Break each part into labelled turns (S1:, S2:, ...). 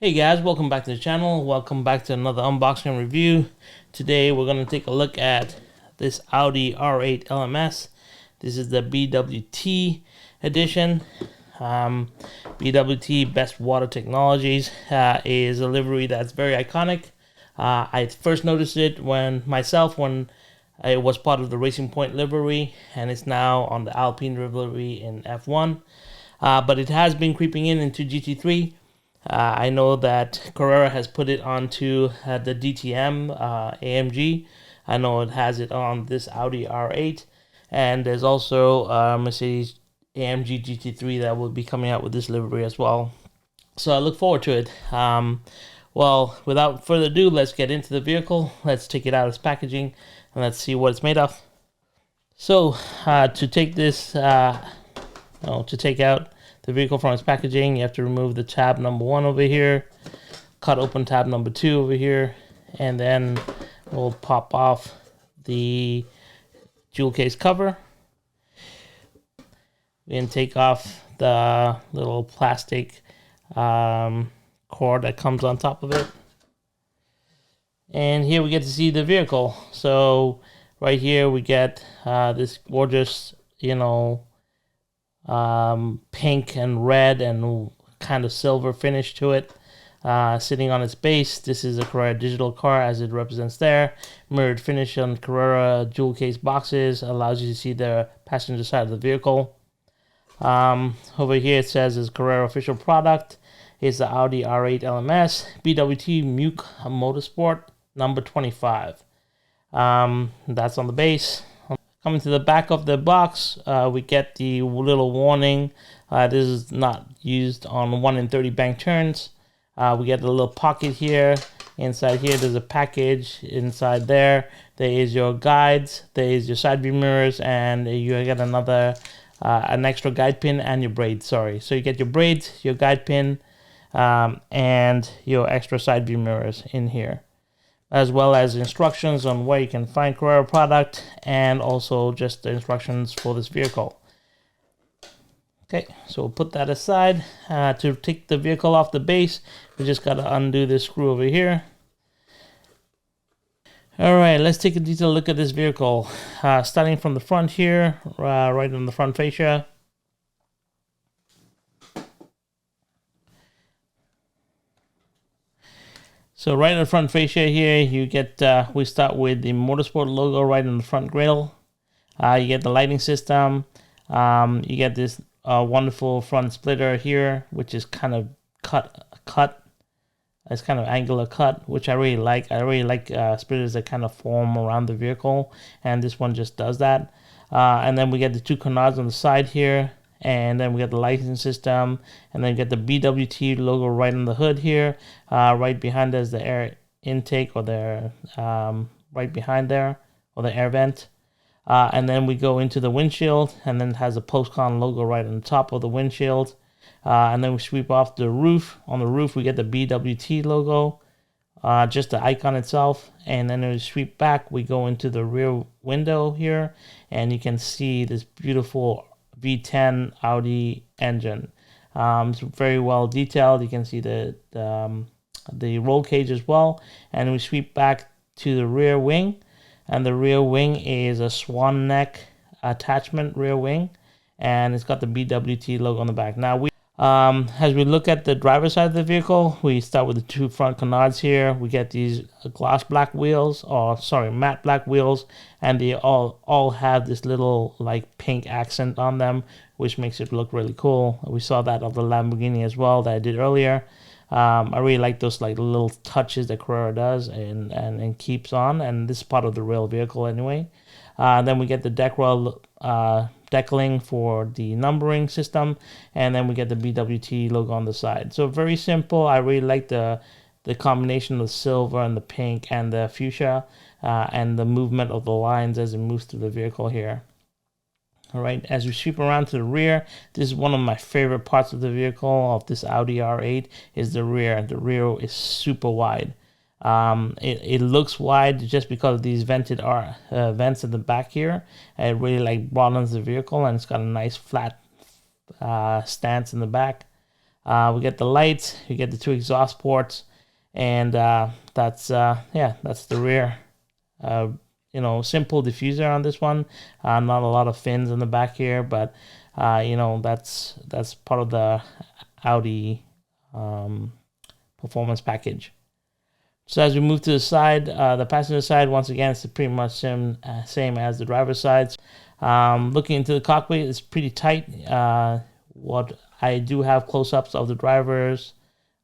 S1: Hey guys, welcome back to the channel. Welcome back to another unboxing review. Today we're going to take a look at this Audi R8 LMS. This is the BWT edition. BWT, Best Water Technologies, is a livery that's very iconic. I first noticed it when it was part of the Racing Point livery, and it's now on the Alpine livery in F1. But it has been creeping into GT3. I know that Carrera has put it onto the DTM AMG. I know it has it on this Audi R8, and there's also Mercedes AMG GT3 that will be coming out with this livery as well. So I look forward to it. Well, without further ado, let's get into the vehicle. Let's take it out of its packaging and let's see what it's made of. So to take out the vehicle from its packaging, you have to remove the tab number 1 over here, cut open tab number 2 over here, and then we'll pop off the jewel case cover. We can take off the little plastic cord that comes on top of it. And here we get to see the vehicle. So right here we get this gorgeous, pink and red and kind of silver finish to it, sitting on its base. This is a Carrera digital car, as it represents there. Mirrored finish on Carrera jewel case boxes allows you to see the passenger side of the vehicle. Over here it says it's Carrera official product. It's the Audi R8 LMS BWT Muke Motorsport number 25. That's on the base. Coming to the back of the box, we get the little warning. This is not used on 1 in 30 bank turns. We get a little pocket here. Inside here, there's a package. Inside there is your guides. There is your side view mirrors, and you get an extra guide pin and your braids. So you get your braids, your guide pin, and your extra side view mirrors in here, as well as instructions on where you can find Carrera product, and also just the instructions for this vehicle. Okay, so we'll put that aside. To take the vehicle off the base, we just got to undo this screw over here. All right, let's take a detailed look at this vehicle. Starting from the front here, right on the front fascia. So right in the front fascia here, you get, we start with the Motorsport logo right in the front grille. You get the lighting system. You get this wonderful front splitter here, which is kind of cut. It's kind of angular cut, which I really like. I really like splitters that kind of form around the vehicle, and this one just does that. And then we get the 2 canards on the side here. And then we get the lighting system, and then you get the BWT logo right on the hood here. Right behind there's the air intake, or the right behind there, or the air vent. And then we go into the windshield, and then it has a Postcon logo right on the top of the windshield. And then we sweep off the roof. On the roof, we get the BWT logo, just the icon itself. And then when we sweep back, we go into the rear window here, and you can see this beautiful V10 Audi engine. It's very well detailed. You can see the roll cage as well. And we sweep back to the rear wing, and the rear wing is a swan neck attachment rear wing, and it's got the BWT logo on the back. Now as we look at the driver's side of the vehicle, we start with the 2 front canards here. We get these matte black wheels, and they all have this little like pink accent on them, which makes it look really cool. We saw that of the Lamborghini as well that I did earlier. I really like those like little touches that Carrera does and keeps on, and this is part of the real vehicle anyway. Then we get the decaling for the numbering system, and then we get the BWT logo on the side. So very simple. I really like the combination of the silver and the pink and the fuchsia, and the movement of the lines as it moves through the vehicle here. All right, as we sweep around to the rear, this is one of my favorite parts of the vehicle, of this Audi R8, is the rear. The rear is super wide. It looks wide just because of these vents at the back here. It really broadens the vehicle, and it's got a nice flat stance in the back. We get the lights, you get the 2 exhaust ports, and that's the rear. Simple diffuser on this one. Not a lot of fins in the back here, but that's part of the Audi performance package. So as we move to the side, the passenger side, once again, it's pretty much same as the driver's side. Looking into the cockpit, it's pretty tight. What I do have close-ups of the driver's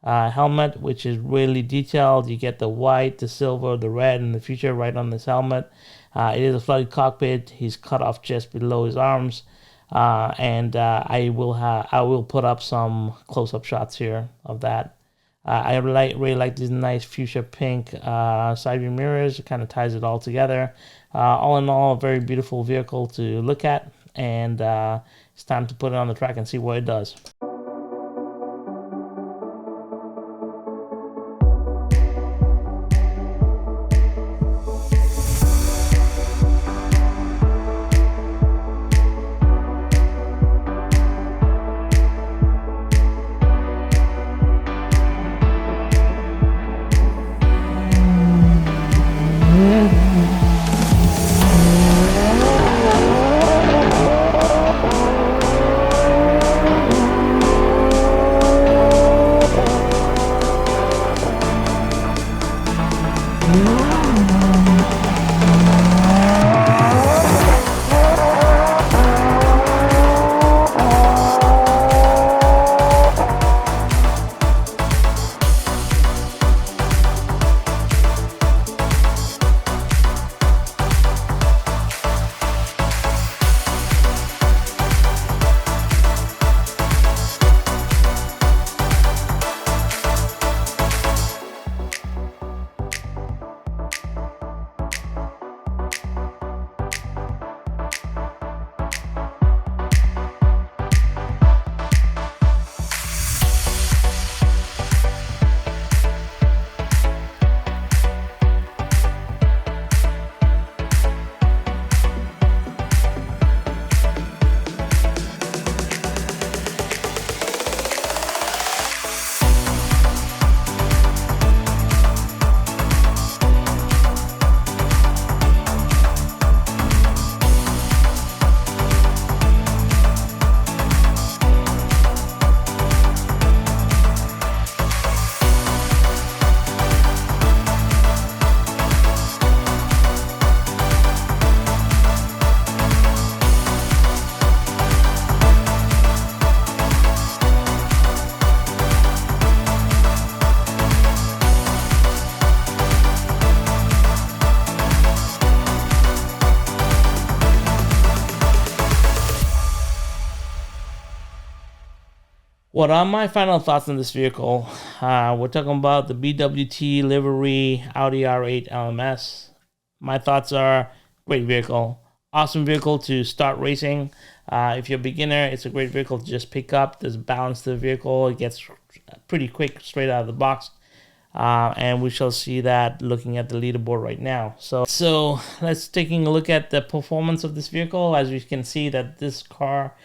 S1: helmet, which is really detailed. You get the white, the silver, the red, and the future right on this helmet. It is a flooded cockpit. He's cut off just below his arms, and I will put up some close-up shots here of that. I really like these nice fuchsia pink side view mirrors. It kind of ties it all together. All in all, a very beautiful vehicle to look at, and it's time to put it on the track and see what it does. What are my final thoughts on this vehicle? We're talking about the BWT Livery Audi R8 LMS. My thoughts are great vehicle. Awesome vehicle to start racing. If you're a beginner, it's a great vehicle to just pick up. There's a balance to the vehicle. It gets pretty quick straight out of the box. And we shall see that looking at the leaderboard right now. So let's taking a look at the performance of this vehicle. As you can see that this car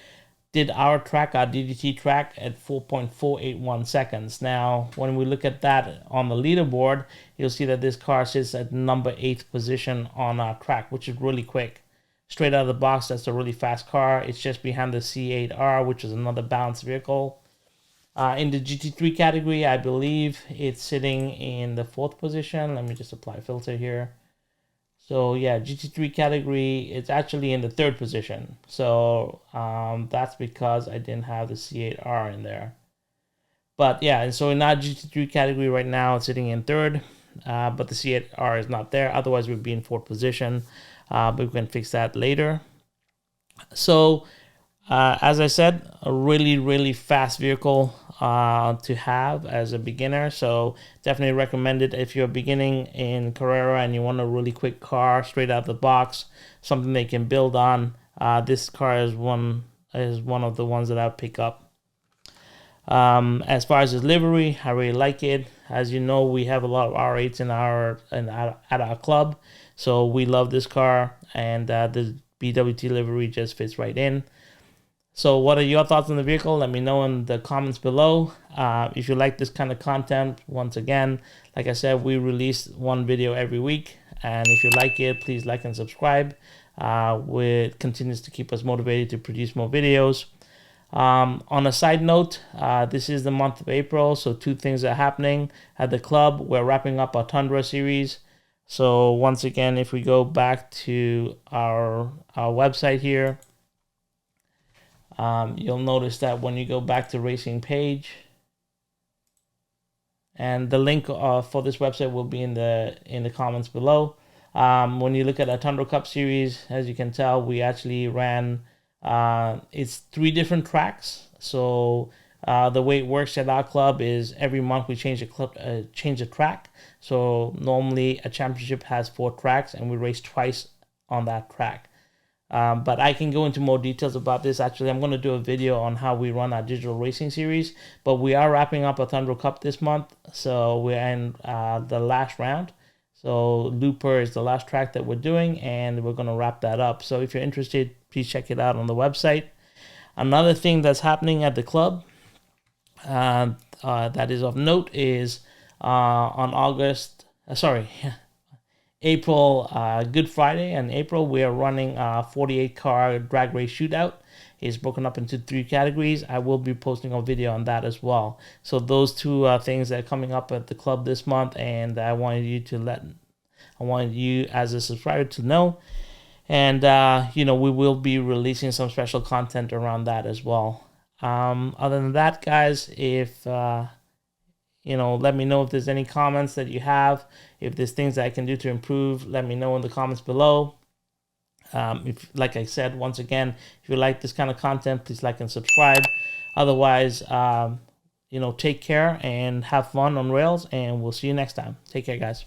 S1: did our DDT track at 4.481 seconds. Now, when we look at that on the leaderboard, you'll see that this car sits at number 8th position on our track, which is really quick. Straight out of the box, that's a really fast car. It's just behind the C8R, which is another balanced vehicle. In the GT3 category, I believe it's sitting in the 4th position. Let me just apply a filter here. So yeah, GT3 category, it's actually in the 3rd position. So that's because I didn't have the C8R in there. But yeah, and so in our GT3 category right now, it's sitting in 3rd, but the C8R is not there. Otherwise, we'd be in 4th position, but we can fix that later. So as I said, a really, really fast vehicle to have as a beginner. So definitely recommend it if you're beginning in Carrera and you want a really quick car straight out of the box, something they can build on. This car is one of the ones that I'll pick up. As far as its livery, I really like it. As you know, we have a lot of R8s at our club, so we love this car, and the BWT livery just fits right in. So what are your thoughts on the vehicle? Let me know in the comments below. If you like this kind of content, once again, like I said, we release one video every week. And if you like it, please like and subscribe. It continues to keep us motivated to produce more videos. On a side note, this is the month of April, so two things are happening at the club. We're wrapping up our Tundra series. So once again, if we go back to our website here, you'll notice that when you go back to racing page, and the link for this website will be in the comments below. When you look at our Tundra Cup series, as you can tell, we actually ran it's 3 different tracks. So the way it works at our club is every month we change a track. So normally a championship has 4 tracks, and we race twice on that track. But I can go into more details about this. Actually, I'm going to do a video on how we run our digital racing series. But we are wrapping up a Thunder Cup this month, so we're in the last round. So Looper is the last track that we're doing, and we're going to wrap that up. So if you're interested, please check it out on the website. Another thing that's happening at the club that is of note is on April, Good Friday and April, we are running a 48-car drag race shootout. It's broken up into 3 categories. I will be posting a video on that as well. So those 2 things that are coming up at the club this month, and I wanted you as a subscriber to know. And we will be releasing some special content around that as well. Other than that, guys, if let me know if there's any comments that you have. If there's things that I can do to improve, let me know in the comments below. If, like I said, once again, if you like this kind of content, please like and subscribe. Otherwise, take care and have fun on rails, and we'll see you next time. Take care, guys.